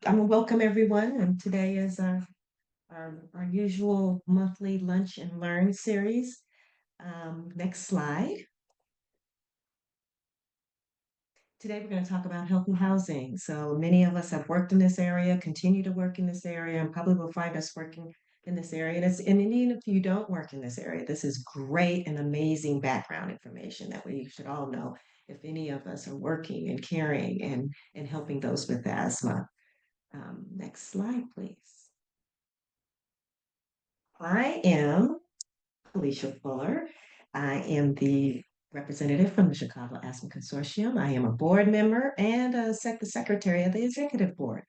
I'm gonna welcome everyone, and today is our usual monthly lunch and learn series. Next slide. Today we're going to talk about healthy housing. So many of us have worked in this area, continue to work in this area, and probably will find us working in this area. And even if you don't work in this area, this is great and amazing background information that we should all know if any of us are working and caring and helping those with asthma. Next slide, please. I am Alicia Fuller. I am the representative from the Chicago Asthma Consortium. I am a board member and the secretary of the executive board.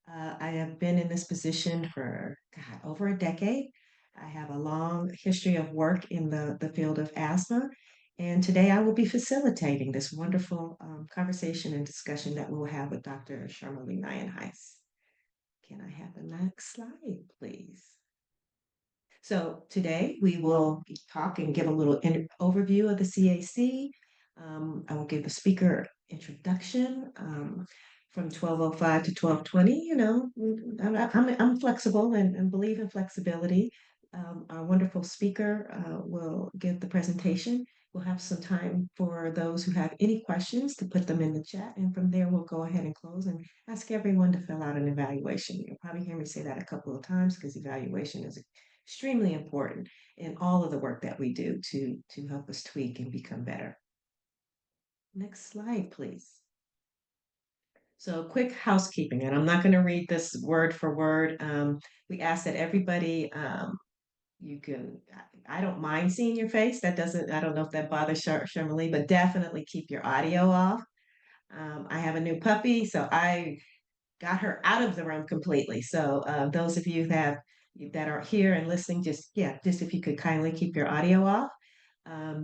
I have been in this position for over a decade. I have a long history of work in the field of asthma. And today I will be facilitating this wonderful conversation and discussion that we'll have with Dr. Sharmilee Nyenhuis. Can I have the next slide, please? So today we will talk and give a little overview of the CAC. I will give the speaker introduction from 12:05 to 12:20. I'm flexible and believe in flexibility. Our wonderful speaker will give the presentation. We'll have some time for those who have any questions to put them in the chat. And from there, we'll go ahead and close and ask everyone to fill out an evaluation. You'll probably hear me say that a couple of times because evaluation is extremely important in all of the work that we do to help us tweak and become better. Next slide, please. So quick housekeeping, and I'm not going to read this word for word. We ask that everybody, you can, I don't mind seeing your face. That doesn't, I don't know if that bothers Sharmilee, but definitely keep your audio off. I have a new puppy, so I got her out of the room completely. So those of you that are here and listening, just if you could kindly keep your audio off.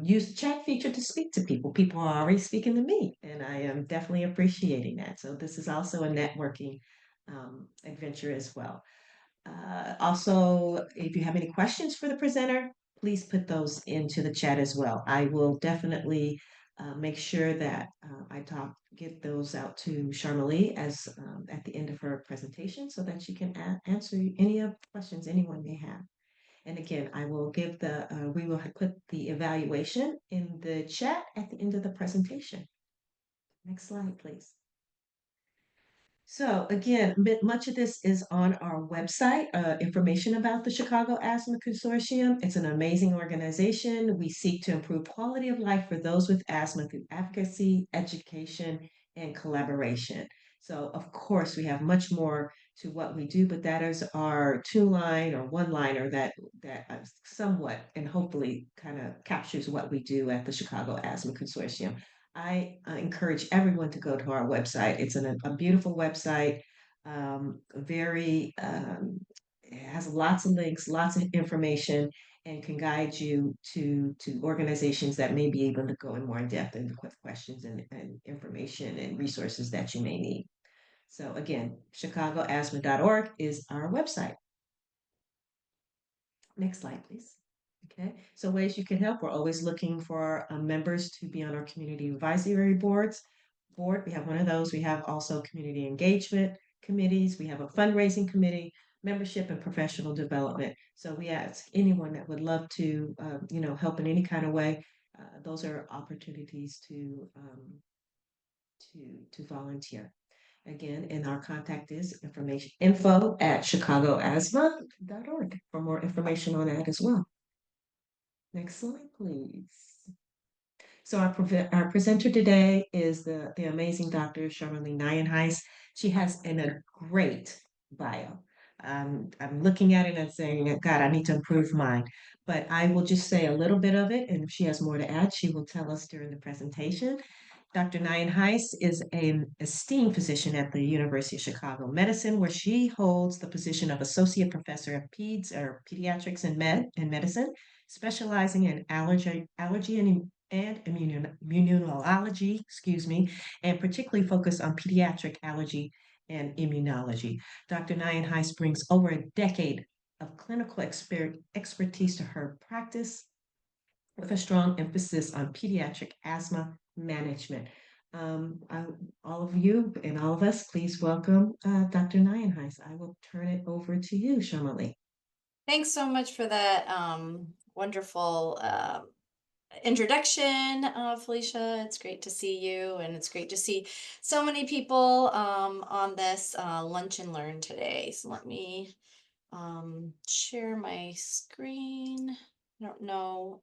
Use the chat feature to speak to people. People are already speaking to me, and I am definitely appreciating that. So this is also a networking adventure as well. Also, if you have any questions for the presenter, please put those into the chat as well. I will definitely make sure that get those out to Sharmilee as at the end of her presentation so that she can answer any of the questions anyone may have. And again, we will put the evaluation in the chat at the end of the presentation. Next slide, please. So again, much of this is on our website, information about the Chicago Asthma Consortium. It's an amazing organization. We seek to improve quality of life for those with asthma through advocacy, education, and collaboration. So of course, we have much more to what we do, but that is our two-line or one-liner that somewhat and hopefully kind of captures what we do at the Chicago Asthma Consortium. I encourage everyone to go to our website. It's a beautiful website, very, it has lots of links, lots of information, and can guide you to organizations that may be able to go in more in depth and with questions and information and resources that you may need. So again, chicagoasthma.org is our website. Next slide, please. Okay, so ways you can help. We're always looking for members to be on our community advisory board. We have one of those. We have also community engagement committees. We have a fundraising committee, membership and professional development. So we ask anyone that would love to, help in any kind of way. Those are opportunities to volunteer. Again, and our contact is info@chicagoasthma.org for more information on that as well. Next slide, please. So our presenter today is the amazing Dr. Sharmilee Nyenhuis. She has a great bio. I'm looking at it and saying, God, I need to improve mine. But I will just say a little bit of it, and if she has more to add, she will tell us during the presentation. Dr. Nyenhuis is an esteemed physician at the University of Chicago Medicine, where she holds the position of Associate Professor of Pediatrics and Medicine, specializing in allergy and immunology, and particularly focused on pediatric allergy and immunology. Dr. Nyenhuis brings over a decade of clinical expertise to her practice with a strong emphasis on pediatric asthma management. All of you and all of us, please welcome Dr. Nyenhuis. I will turn it over to you, Sharmilee. Thanks so much for that wonderful introduction, Felicia. It's great to see you, and it's great to see so many people on this Lunch and Learn today. So let me share my screen. I don't know.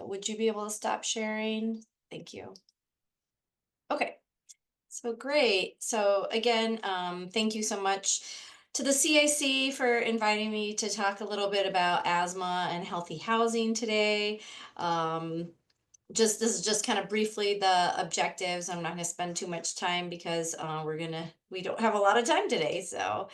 Would you be able to stop sharing? Thank you. Okay. So great. So again, thank you so much to the CAC for inviting me to talk a little bit about asthma and healthy housing today. Um, just this is just kind of briefly the objectives. I'm not going to spend too much time because we don't have a lot of time today. So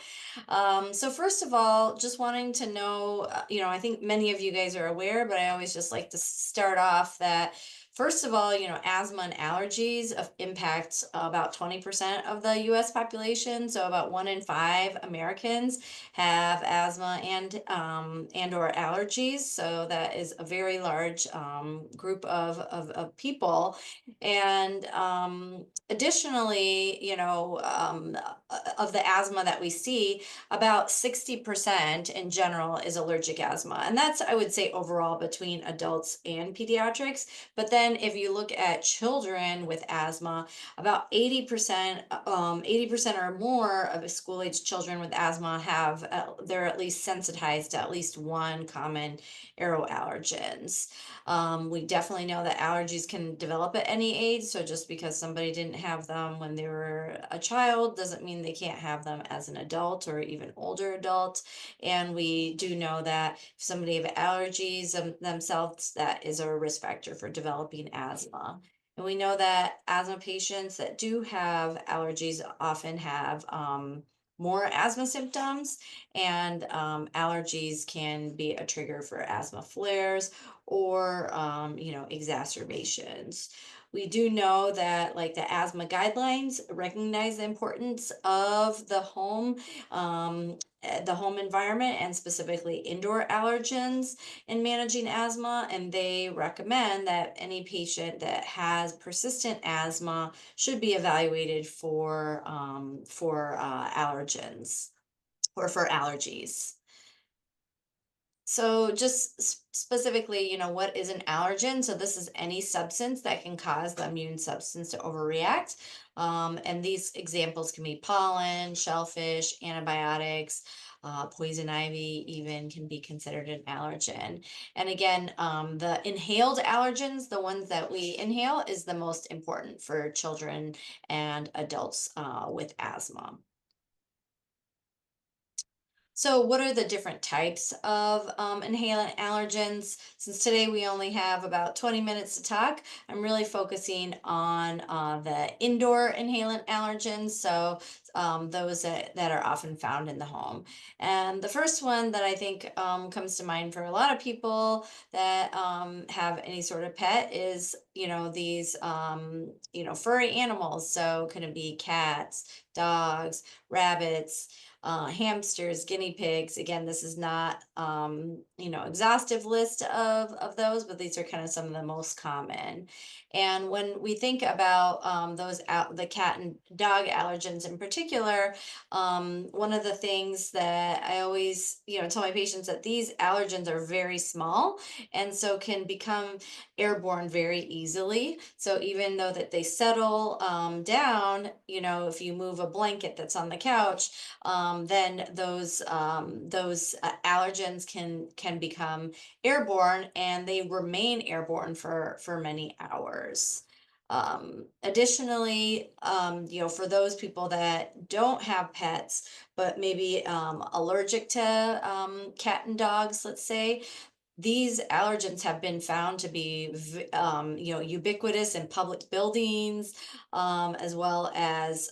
first of all, just wanting to know, I think many of you guys are aware, but I always just like to start off that first of all, asthma and allergies impact about 20% of the US population. So about 1 in 5 Americans have asthma and or allergies. So that is a very large group of people. And additionally, of the asthma that we see, about 60% in general is allergic asthma. And that's, I would say, overall between adults and pediatrics. But then if you look at children with asthma, about 80% or more of school-age children with asthma they're at least sensitized to at least one common aeroallergens. We definitely know that allergies can develop at any age. So just because somebody didn't have them when they were a child doesn't mean they can't have them as an adult or even older adult. And we do know that if somebody have allergies themselves, that is a risk factor for developing asthma. And we know that asthma patients that do have allergies often have more asthma symptoms, and allergies can be a trigger for asthma flares or exacerbations. We do know that like the asthma guidelines recognize the importance of the home environment and specifically indoor allergens in managing asthma, and they recommend that any patient that has persistent asthma should be evaluated for allergens or for allergies. So just specifically, what is an allergen? So this is any substance that can cause the immune substance to overreact. And these examples can be pollen, shellfish, antibiotics, poison ivy even can be considered an allergen. And again, the inhaled allergens, the ones that we inhale, is the most important for children and adults with asthma. So what are the different types of inhalant allergens? Since today we only have about 20 minutes to talk, I'm really focusing on the indoor inhalant allergens, so those that are often found in the home. And the first one that I think comes to mind for a lot of people that have any sort of pet is, these, furry animals. So could it be cats, dogs, rabbits, hamsters, guinea pigs. Again, this is not, exhaustive list of those, but these are kind of some of the most common. And when we think about the cat and dog allergens in particular, one of the things that I always, tell my patients that these allergens are very small and so can become airborne very easily. So even though that they settle down, if you move a blanket that's on the couch, then those allergens can become airborne, and they remain airborne for many hours. Additionally, for those people that don't have pets, but maybe allergic to cat and dogs, let's say, these allergens have been found to be, ubiquitous in public buildings, as well as,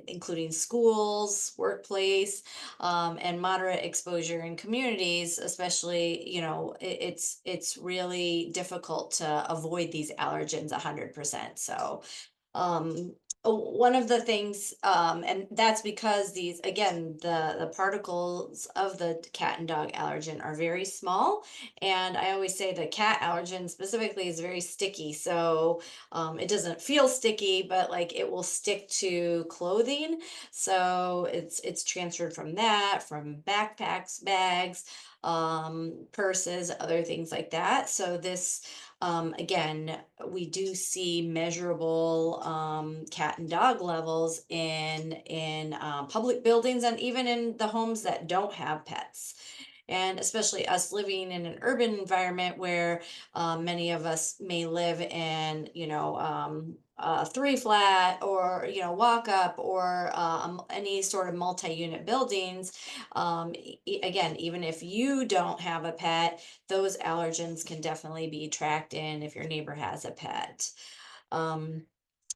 including schools, workplace, and moderate exposure in communities, especially, it's really difficult to avoid these allergens 100%. So, um, one of the things, and that's because these, again, the particles of the cat and dog allergen are very small. And I always say the cat allergen specifically is very sticky. So it doesn't feel sticky, but like it will stick to clothing. So it's transferred from that, from backpacks, bags, purses, other things like that. So this, again, we do see measurable cat and dog levels in public buildings and even in the homes that don't have pets. And especially us living in an urban environment where many of us may live in, three flat or, walk up or any sort of multi-unit buildings. Again, even if you don't have a pet, those allergens can definitely be tracked in if your neighbor has a pet. Um,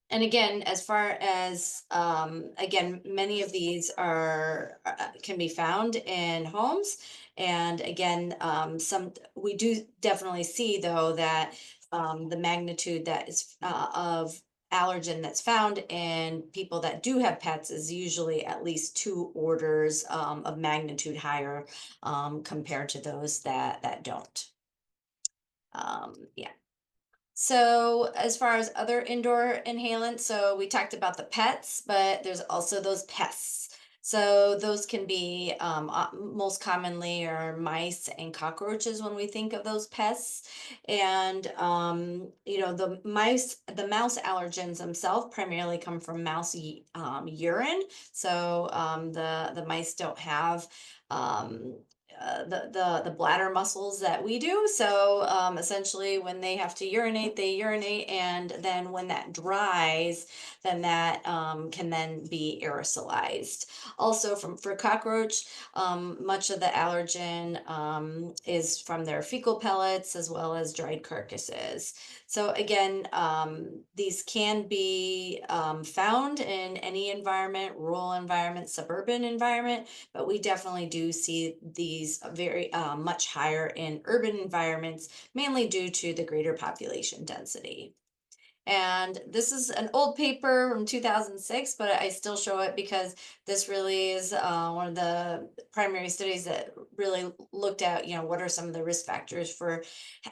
and again, as far as again, many of these are can be found in homes. And again, some we do definitely see though that the magnitude that is of allergen that's found in people that do have pets is usually at least two orders of magnitude higher compared to those that don't. Yeah. So, as far as other indoor inhalants, so we talked about the pets, but there's also those pests. So, those can be most commonly are mice and cockroaches when we think of those pests. And, the mouse allergens themselves primarily come from mouse urine. So, the mice don't have. Um, the bladder muscles that we do. So essentially, when they have to urinate, they urinate, and then when that dries, then that can then be aerosolized. Also, from for cockroach, much of the allergen is from their fecal pellets as well as dried carcasses. So again, these can be found in any environment, rural environment, suburban environment, but we definitely do see these very much higher in urban environments, mainly due to the greater population density. And this is an old paper from 2006, but I still show it because this really is one of the primary studies that really looked at, what are some of the risk factors for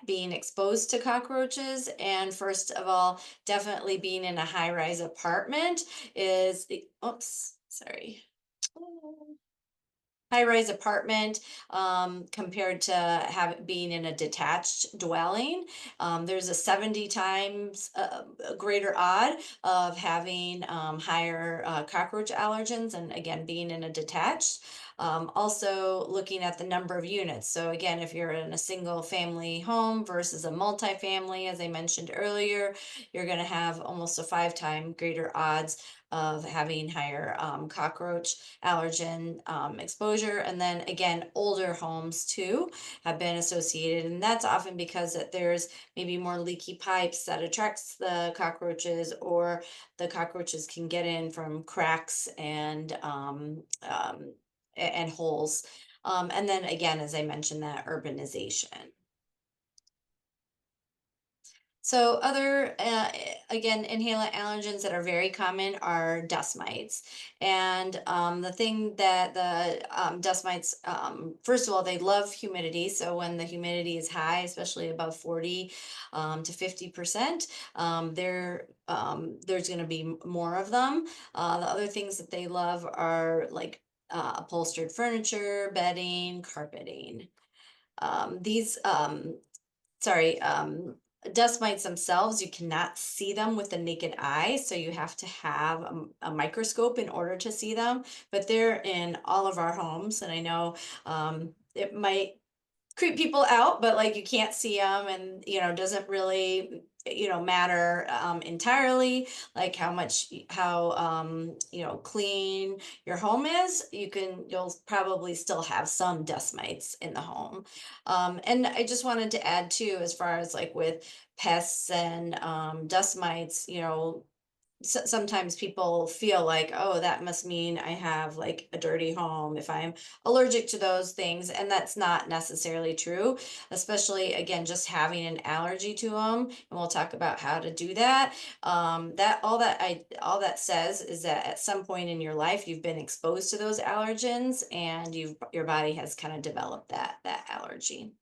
being exposed to cockroaches. And first of all, definitely being in a high-rise apartment is the, oops, sorry. High-rise apartment compared to being in a detached dwelling. There's a 70 times greater odd of having higher cockroach allergens, and again, being in a detached. Also looking at the number of units. So again, if you're in a single family home versus a multifamily, as I mentioned earlier, you're going to have almost a 5-time greater odds of having higher cockroach allergen exposure. And then again, older homes too have been associated. And that's often because that there's maybe more leaky pipes that attracts the cockroaches, or the cockroaches can get in from cracks and holes. And then again, as I mentioned, that urbanization. So other, again, inhalant allergens that are very common are dust mites. And the thing that the dust mites, first of all, they love humidity. So when the humidity is high, especially above 40 to 50%, there's going to be more of them. The other things that they love are like upholstered furniture, bedding, carpeting. These sorry, dust mites themselves, you cannot see them with the naked eye, so you have to have a microscope in order to see them, but they're in all of our homes. And I know it might creep people out, but like you can't see them, and doesn't really matter entirely like how clean your home is. You'll probably still have some dust mites in the home. And I just wanted to add too, as far as like with pests and dust mites, sometimes people feel like, oh, that must mean I have like a dirty home if I'm allergic to those things. And that's not necessarily true, especially again, just having an allergy to them. And we'll talk about how to do that. All that says is that at some point in your life, you've been exposed to those allergens and your body has kind of developed that allergy.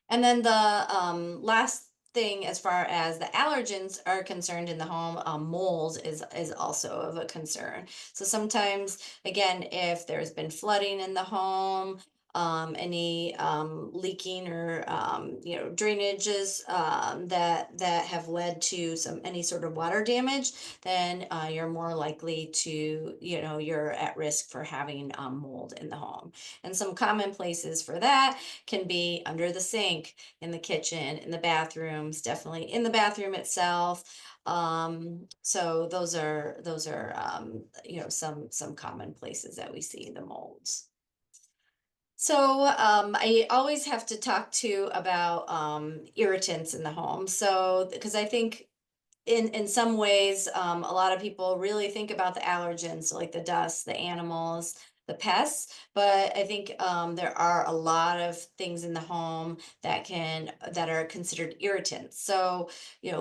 And then the last thing, as far as the allergens are concerned in the home, mold is also of a concern. So sometimes, again, if there's been flooding in the home, any leaking or drainages that have led to some any sort of water damage, then you're more likely to you're at risk for having mold in the home. And some common places for that can be under the sink, in the kitchen, in the bathrooms, definitely in the bathroom itself. So those are some common places that we see the molds. So I always have to talk to about irritants in the home. So because I think in some ways, a lot of people really think about the allergens, so like the dust, the animals, the pests. But I think there are a lot of things in the home that are considered irritants. So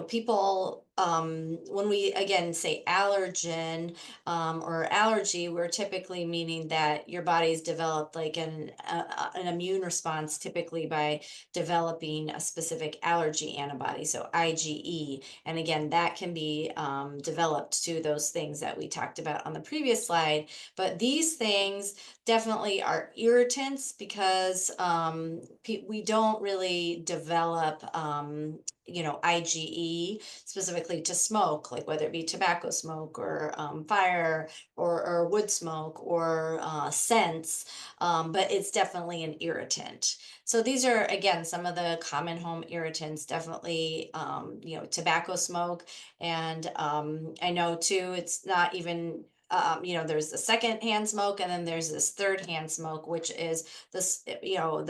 people, when we again say allergen or allergy, we're typically meaning that your body's developed like an immune response, typically by developing a specific allergy antibody, so IgE. And again, that can be developed to those things that we talked about on the previous slide. But these things definitely are irritants because we don't really develop, IgE specifically to smoke, like whether it be tobacco smoke or fire or wood smoke or scents, but it's definitely an irritant. So these are again some of the common home irritants. Definitely, tobacco smoke, and I know too. It's not even. There's the second hand smoke, and then there's this third hand smoke, which is this, the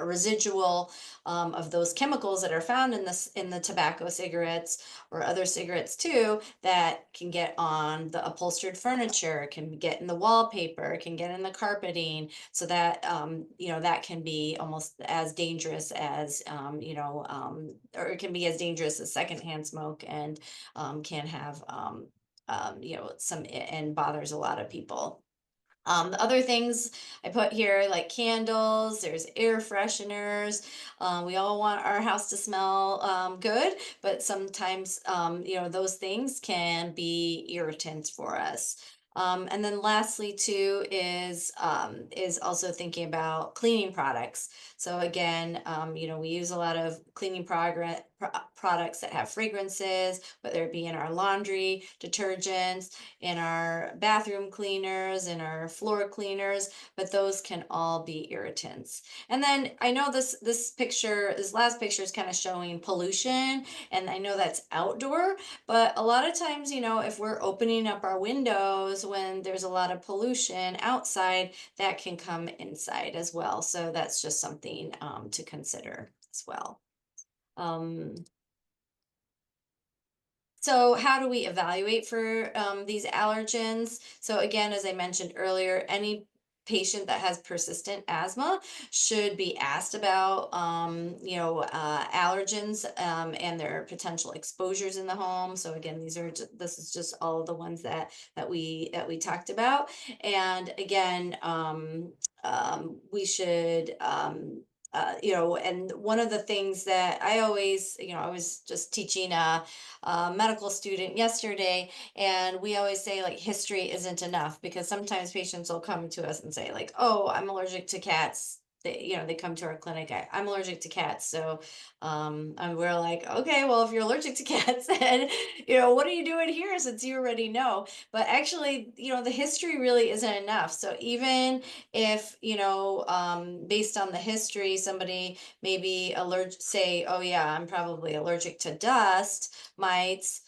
residual of those chemicals that are found in the tobacco cigarettes or other cigarettes too, that can get on the upholstered furniture, can get in the wallpaper, can get in the carpeting, so that that can be almost as dangerous as or it can be as dangerous as secondhand smoke, and can have some and bothers a lot of people. The other things I put here, like candles, there's air fresheners. We all want our house to smell good, but sometimes, those things can be irritants for us. And then lastly, too, is also thinking about cleaning products. So again, we use a lot of cleaning products that have fragrances, whether it be in our laundry detergents, in our bathroom cleaners, in our floor cleaners, but those can all be irritants. And then I know this last picture is kind of showing pollution, and I know that's outdoor, but a lot of times, if we're opening up our windows when there's a lot of pollution outside, that can come inside as well. So that's just something to consider as well. Um, So how do we evaluate for these allergens? So again, as I mentioned earlier, any patient that has persistent asthma should be asked about, allergens and their potential exposures in the home. So again, this is just all of the ones that we talked about. And again, we should. And one of the things that I was just teaching medical student yesterday, and we always say like history isn't enough, because sometimes patients will come to us and say like, oh, I'm allergic to cats. They come to our clinic. I'm allergic to cats. So and we're like, okay, well, if you're allergic to cats, then what are you doing here, since you already know? But actually, the history really isn't enough. So even if based on the history, somebody maybe allergic, say, oh yeah, I'm probably allergic to dust mites,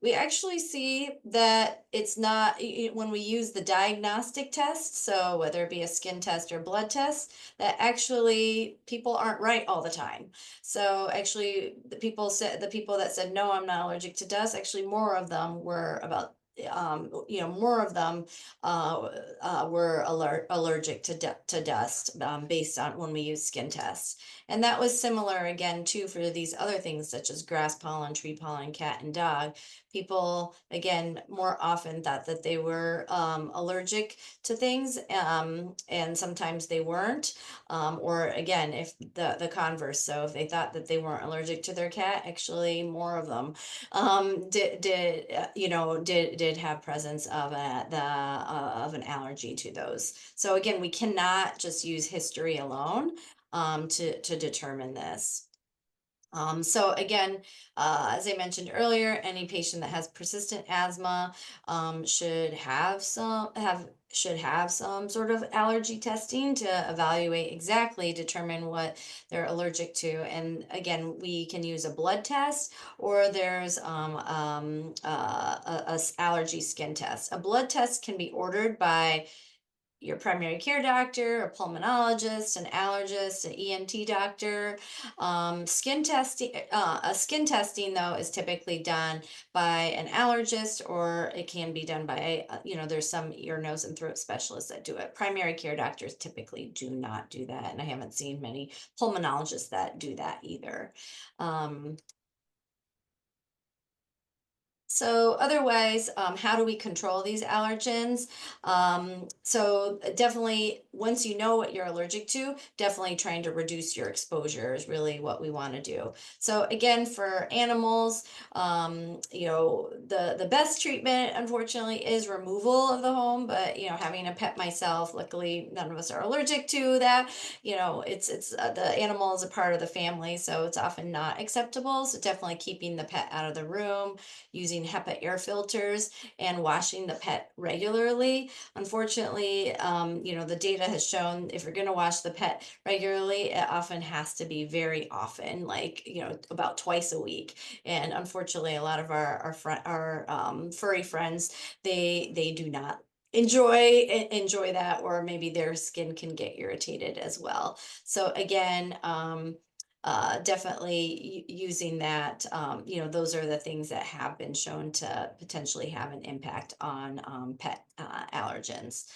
We actually see that it's not when we use the diagnostic test, so whether it be a skin test or blood test, that actually people aren't right all the time. So actually, the people that said no, I'm not allergic to dust. Actually, more of them were about more of them were allergic to dust based on when we use skin tests. And that was similar again too for these other things such as grass pollen, tree pollen, cat and dog. People again more often thought that they were allergic to things, and sometimes they weren't. Or again, if the converse, so if they thought that they weren't allergic to their cat, actually more of them did have presence of of an allergy to those. So again, we cannot just use history alone to determine this. So again, as I mentioned earlier, any patient that has persistent asthma should have some sort of allergy testing to evaluate exactly determine what they're allergic to. And again, we can use a blood test, or there's allergy skin test. A blood test can be ordered by your primary care doctor, a pulmonologist, an allergist, an ENT doctor. A skin testing though is typically done by an allergist, or it can be done by, there's some ear, nose, and throat specialists that do it. Primary care doctors typically do not do that, and I haven't seen many pulmonologists that do that either. Um, so otherwise, how do we control these allergens? So definitely, once you know what you're allergic to, definitely trying to reduce your exposure is really what we want to do. So again, for animals, the best treatment, unfortunately, is removal of the home. But having a pet myself, luckily, none of us are allergic to that. It's the animal is a part of the family, so it's often not acceptable. So definitely keeping the pet out of the room, using HEPA air filters, and washing the pet regularly. Unfortunately, the data has shown if you're going to wash the pet regularly, it often has to be very often, like, about twice a week. And unfortunately, a lot of our furry friends, they do not enjoy that, or maybe their skin can get irritated as well. So again, definitely using that, those are the things that have been shown to potentially have an impact on pet allergens.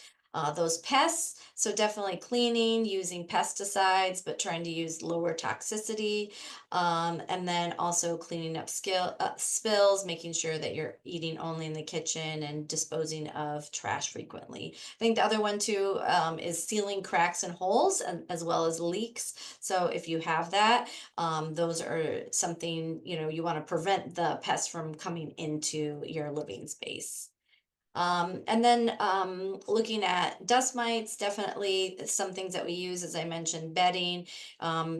Those pests, so definitely cleaning, using pesticides, but trying to use lower toxicity. And then also cleaning up spills, making sure that you're eating only in the kitchen and disposing of trash frequently. I think the other one too is sealing cracks and holes, and, as well as leaks. So if you have that, those are something, you want to prevent the pests from coming into your living space. And then looking at dust mites, definitely some things that we use, as I mentioned, bedding,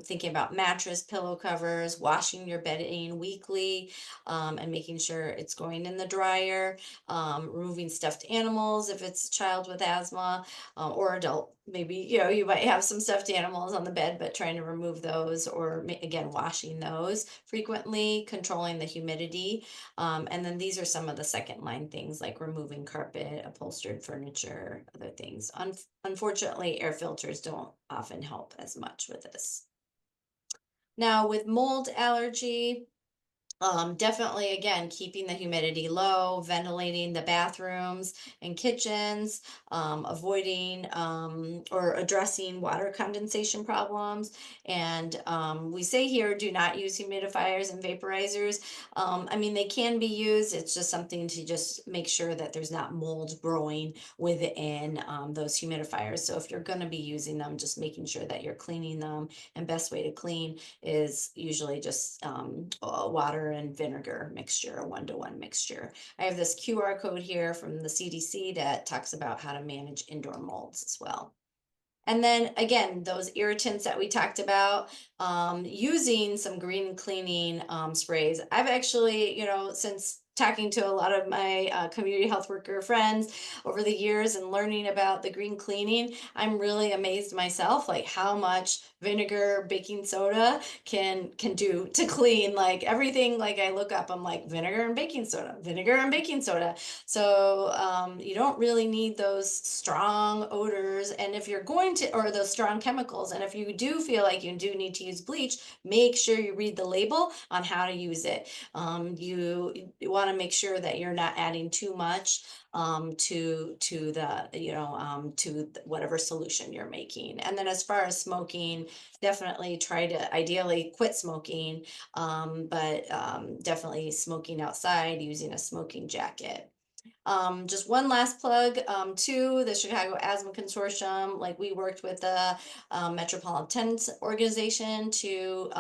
thinking about mattress, pillow covers, washing your bedding weekly, and making sure it's going in the dryer, removing stuffed animals if it's a child with asthma, or adult. Maybe, you might have some stuffed animals on the bed, but trying to remove those, or again, washing those frequently, controlling the humidity. And then these are some of the second line things like removing carpet, upholstered furniture, other things. Unfortunately, air filters don't often help as much with this. Now, with mold allergy, definitely, again, keeping the humidity low, ventilating the bathrooms and kitchens, avoiding or addressing water condensation problems. And we say here, do not use humidifiers and vaporizers. I mean, they can be used. It's just something to just make sure that there's not mold growing within those humidifiers. So if you're going to be using them, just making sure that you're cleaning them. And best way to clean is usually just water and vinegar mixture, a 1-to-1 mixture. I have this QR code here from the CDC that talks about how to manage indoor molds as well. And then again, those irritants that we talked about, using some green cleaning sprays. I've actually, since talking to a lot of my community health worker friends over the years and learning about the green cleaning, I'm really amazed myself, like how much vinegar, baking soda can do to clean. Like everything, like I look up, I'm like vinegar and baking soda, vinegar and baking soda. So you don't really need those strong odors, and if you're going to, or those strong chemicals, and if you do feel like you do need to use bleach, make sure you read the label on how to use it. You want to make sure that you're not adding too much to the whatever solution you're making. And then as far as smoking, definitely try to ideally quit smoking, but definitely smoking outside using a smoking jacket. Just one last plug to the Chicago Asthma Consortium. Like we worked with the Metropolitan Organization to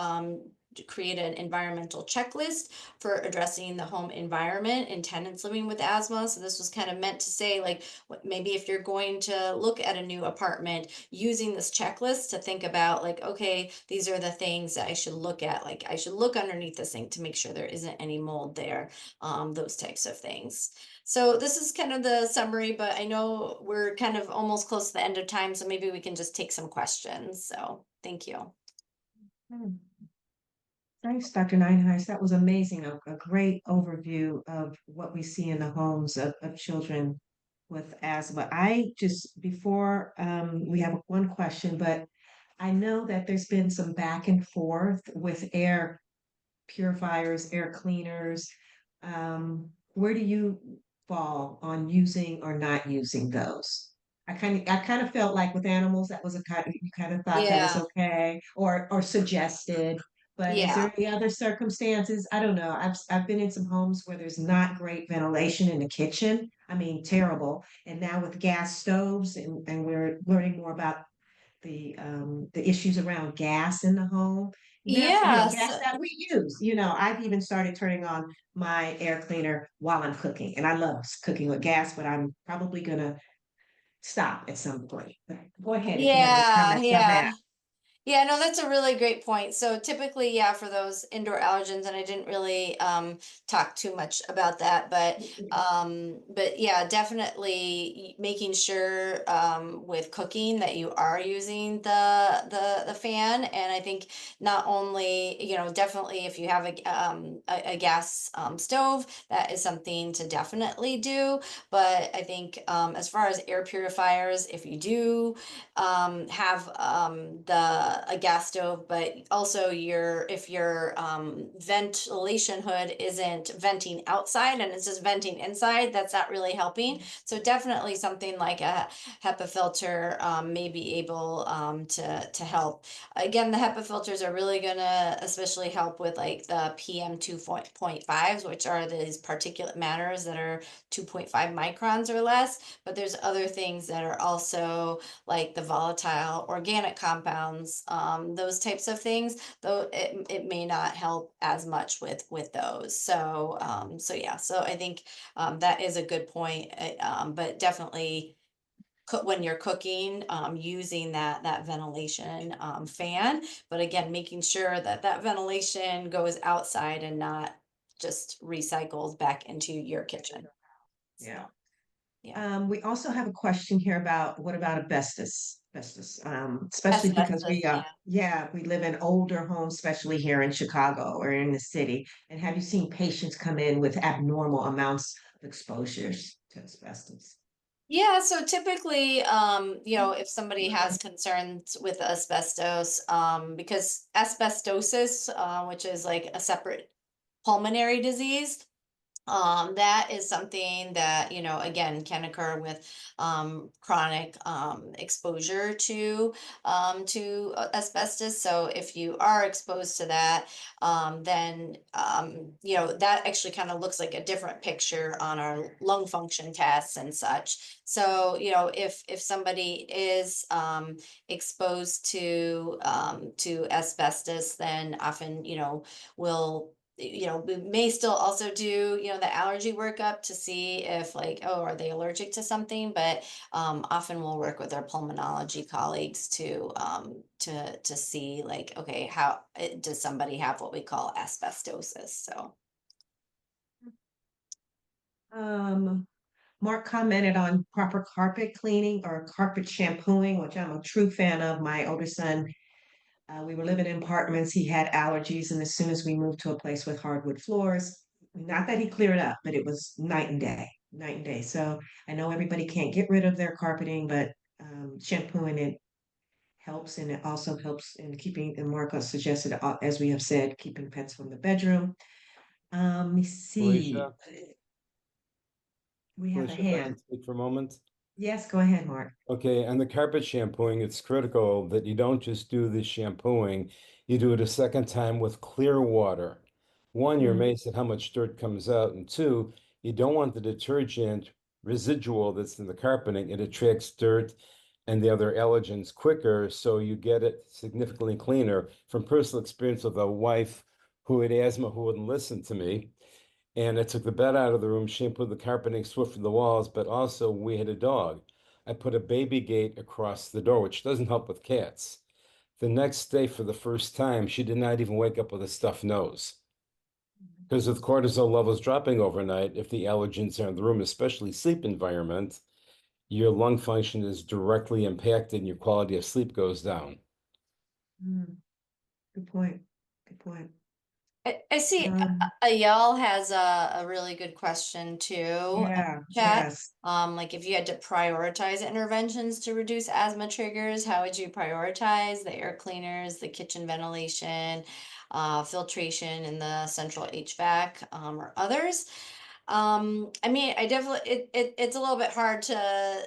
create an environmental checklist for addressing the home environment and tenants living with asthma. So this was kind of meant to say, like, maybe if you're going to look at a new apartment, using this checklist to think about, like, okay, these are the things that I should look at. Like, I should look underneath the sink to make sure there isn't any mold there. Those types of things. So this is kind of the summary, but I know we're kind of almost close to the end of time, so maybe we can just take some questions. So thank you. Hmm. Thanks, Dr. Nyenhuis. That was amazing. A great overview of what we see in the homes of children with asthma. I just, before we have one question, but I know that there's been some back and forth with air purifiers, air cleaners. Where do you fall on using or not using those? I kind of felt like with animals that was a kind of, you kind of thought that was Yeah, okay or suggested. But is yeah, there any other circumstances? I don't know. I've been in some homes where there's not great ventilation in the kitchen. I mean, terrible. And now with gas stoves, and we're learning more about the issues around gas in the home. Never, yes. gas that we use. I've even started turning on my air cleaner while I'm cooking, and I love cooking with gas, but I'm probably gonna stop at some point. But go ahead if you have any Yeah, comments on that. yeah. Yeah, no, that's a really great point. So typically, yeah, for those indoor allergens, and I didn't really talk too much about that, but yeah, definitely making sure with cooking that you are using the fan. And I think not only, definitely if you have a gas stove, that is something to definitely do. But I think as far as air purifiers, if you do have the a gas stove, but also if your ventilation hood isn't venting outside and it's just venting inside, that's not really helping. So definitely something like a HEPA filter may be able to help. Again, the HEPA filters are really gonna especially help with like the PM 2.5s, which are these particulate matters that are 2.5 microns or less. But there's other things that are also like the volatile organic compounds, those types of things, though it may not help as much with those. So yeah, so I think that is a good point. But definitely when you're cooking, using that ventilation fan, but again, making sure that that ventilation goes outside and not just recycles back into your kitchen. Yeah. So yeah, We also have a question here about what about asbestos? Asbestos, especially because asbestos. Yeah. yeah, we live in older homes, especially here in Chicago or in the city. And have you seen patients come in with abnormal amounts of exposures to asbestos? Yeah, so typically, if somebody has concerns with asbestos, because asbestosis, which is like a separate pulmonary disease, that is something that, again, can occur with chronic exposure to asbestos. So if you are exposed to that, then that actually kind of looks like a different picture on our lung function tests and such. So if somebody is exposed to asbestos, then often will we may still also do the allergy workup to see if, like, oh, are they allergic to something, but often we'll work with our pulmonology colleagues to see, like, okay, does somebody have what we call asbestosis. So Um, Mark commented on proper carpet cleaning or carpet shampooing, which I'm a true fan of. My older son, we were living in apartments. He had allergies, and as soon as we moved to a place with hardwood floors, not that he cleared up, but it was night and day, night and day. So I know everybody can't get rid of their carpeting, but shampooing it helps, and it also helps in keeping. And Marco suggested, as we have said, keeping pets from the bedroom. Let me see. Felicia, We have a Felicia, if I can hand. speak for a moment. Yes, go ahead, Mark. Okay, and the carpet shampooing, it's critical that you don't just do the shampooing, you do it a second time with clear water. One, you're Mm, amazed at how much dirt comes out, and two, you don't want the detergent residual that's in the carpeting. It attracts dirt and the other allergens quicker, so you get it significantly cleaner. From personal experience with a wife who had asthma who wouldn't listen to me, and I took the bed out of the room, shampooed the carpeting, swifted the walls, but also we had a dog. I put a baby gate across the door, which doesn't help with cats. The next day, for the first time, she did not even wake up with a stuffed nose. Because with cortisol levels dropping overnight, if the allergens are in the room, especially sleep environment, your lung function is directly impacted and your quality of sleep goes down. mm, good point. Good point. I see Um, Ayal has a really good question too in yeah, the chat. yes. Like if you had to prioritize interventions to reduce asthma triggers, how would you prioritize the air cleaners, the kitchen ventilation, filtration, and the central HVAC, or others? I mean, I definitely it's a little bit hard to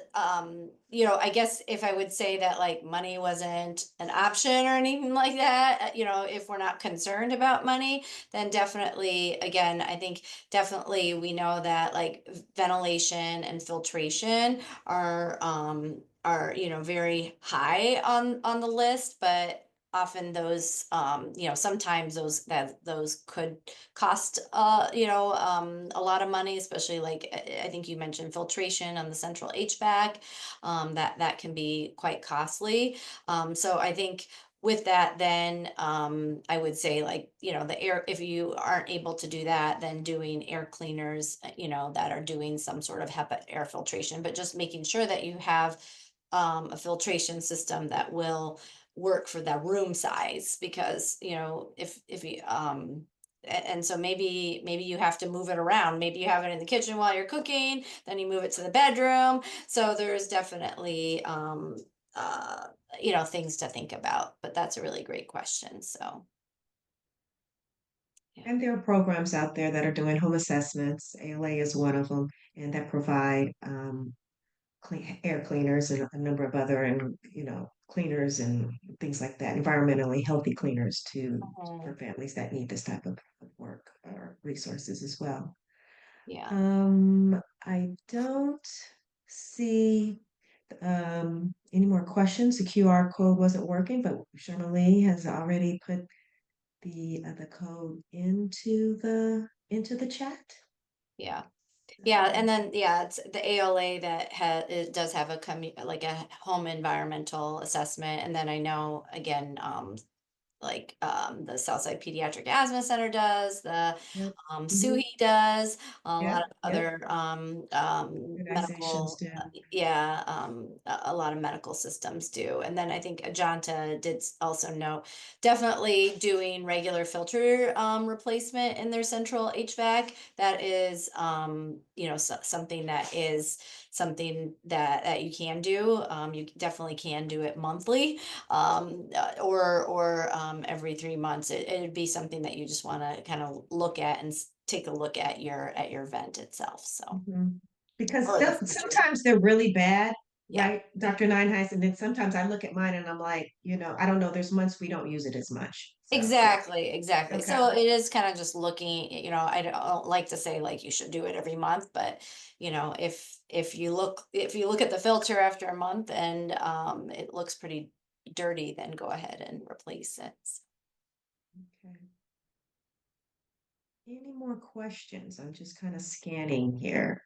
I guess if I would say that like money wasn't an option or anything like that, if we're not concerned about money, then definitely again, I think definitely we know that like ventilation and filtration are very high on the list, but often those sometimes those could cost a lot of money, especially like I think you mentioned filtration on the central HVAC. That can be quite costly. So I think with that, then I would say like the air, if you aren't able to do that, then doing air cleaners that are doing some sort of HEPA air filtration, but just making sure that you have a filtration system that will work for that room size, because if you and so maybe you have to move it around. Maybe you have it in the kitchen while you're cooking, then you move it to the bedroom. So there's definitely uh things to think about, but that's a really great question. So yeah. And there are programs out there that are doing home assessments. ALA is one of them, and that provide air cleaners and a number of other and cleaners and things like that, environmentally healthy cleaners to for Mhm. families that need this type of work or resources as well. Yeah. I don't see any more questions. The QR code wasn't working, but Sharmilee has already put the code into the chat. Yeah. Yeah, and Um, then yeah, it's the ALA that it does have like a home environmental assessment, and then I know again, like the Southside Pediatric Asthma Center does, the yep. Hmm. SUHI does, a lot Yep. of Yep. other Organizations medical, do. yeah, a lot of medical systems do. And then I think Ajanta did also know definitely doing regular filter replacement in their central HVAC. That is, something that is something that you can do. You definitely can do it monthly, or every 3 months. It'd be something that you just want to kind of look at and take a look at your vent itself. So, Mhm. Because or the filter. sometimes they're really bad, Yeah, right, Dr. Nyenhuis? And then sometimes I look at mine and I'm like, I don't know, there's months we don't use it as much. So, exactly. okay. So it is kind of just looking, I don't like to say like you should do it every month, but if you look at the filter after a month and it looks pretty dirty, then go ahead and replace it. Okay. Any more questions? I'm just kind of scanning here.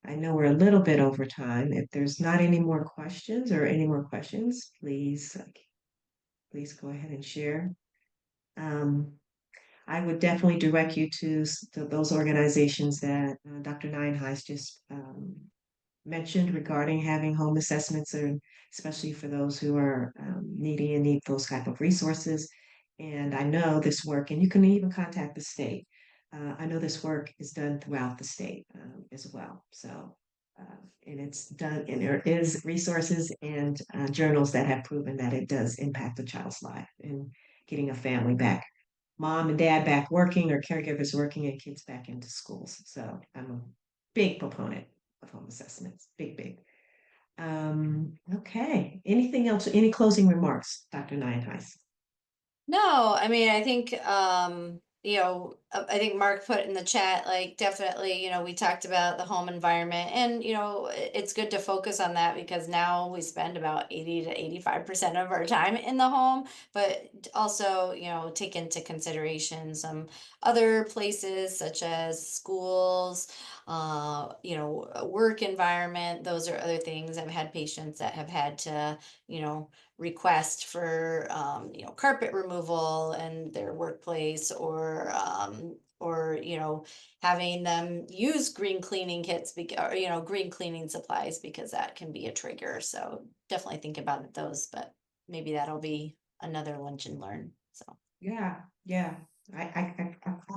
I know we're a little bit over time. If there's not any more questions or any more questions, please go ahead and share. Um, I would definitely direct you to those organizations that Dr. Nyenhuis just mentioned regarding having home assessments, and especially for those who are needy and need those type of resources. And I know this work, and you can even contact the state. I know this work is done throughout the state as well. So, and it's done, and there is resources and journals that have proven that it does impact a child's life and getting a family back, mom and dad back working, or caregivers working, and kids back into schools. So I'm a big proponent of home assessments. Big, big. Okay. Anything else? Any closing remarks, Dr. Nyenhuis? No, I mean, I think, I think Mark put in the chat, like, definitely, we talked about the home environment, and, it's good to focus on that because now we spend about 80 to 85% of our time in the home, but also, take into consideration some other places such as schools, a work environment. Those are other things. I've had patients that have had to, request for carpet removal in their workplace, or having them use green cleaning kits, or green cleaning supplies, because that can be a trigger. So definitely think about those, but maybe that'll be another lunch and learn. So Yeah, yeah. I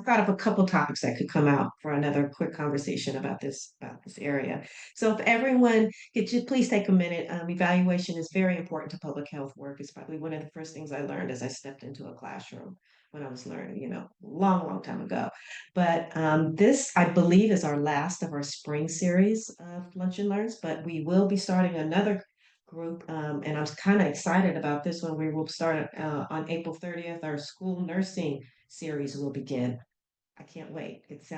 thought of a couple topics that could come out for another quick conversation about this area. So if everyone could you please take a minute. Evaluation is very important to public health work. It's probably one of the first things I learned as I stepped into a classroom when I was learning, long, long time ago. But this, I believe, is our last of our spring series of Lunch and Learns, but we will be starting another group, and I'm kind of excited about this one. We will start on April 30th. Our school nursing series will begin. I can't wait. It's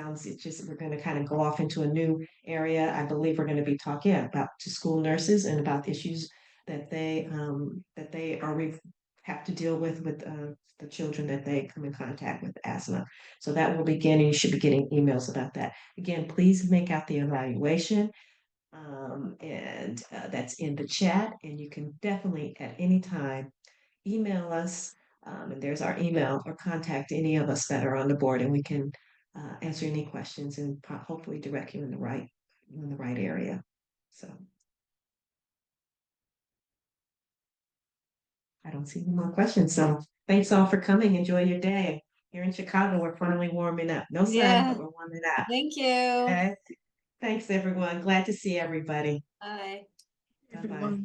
just, we're going to kind of go off into a new area. I believe we're going to be talking about to school nurses and about issues that they are have to deal with the children that they come in contact with asthma. So that will begin, and you should be getting emails about that. Again, please make out the evaluation, and that's in the chat. And you can definitely at any time email us, and there's our email, or contact any of us that are on the board, and we can answer any questions and hopefully direct you in the right area. So I don't see any more questions. So thanks all for coming. Enjoy your day. Here in Chicago, we're finally warming up. No sun, yeah, but we're warming up. thank you. Okay. Thanks, everyone. Glad to see everybody. Bye. Bye bye.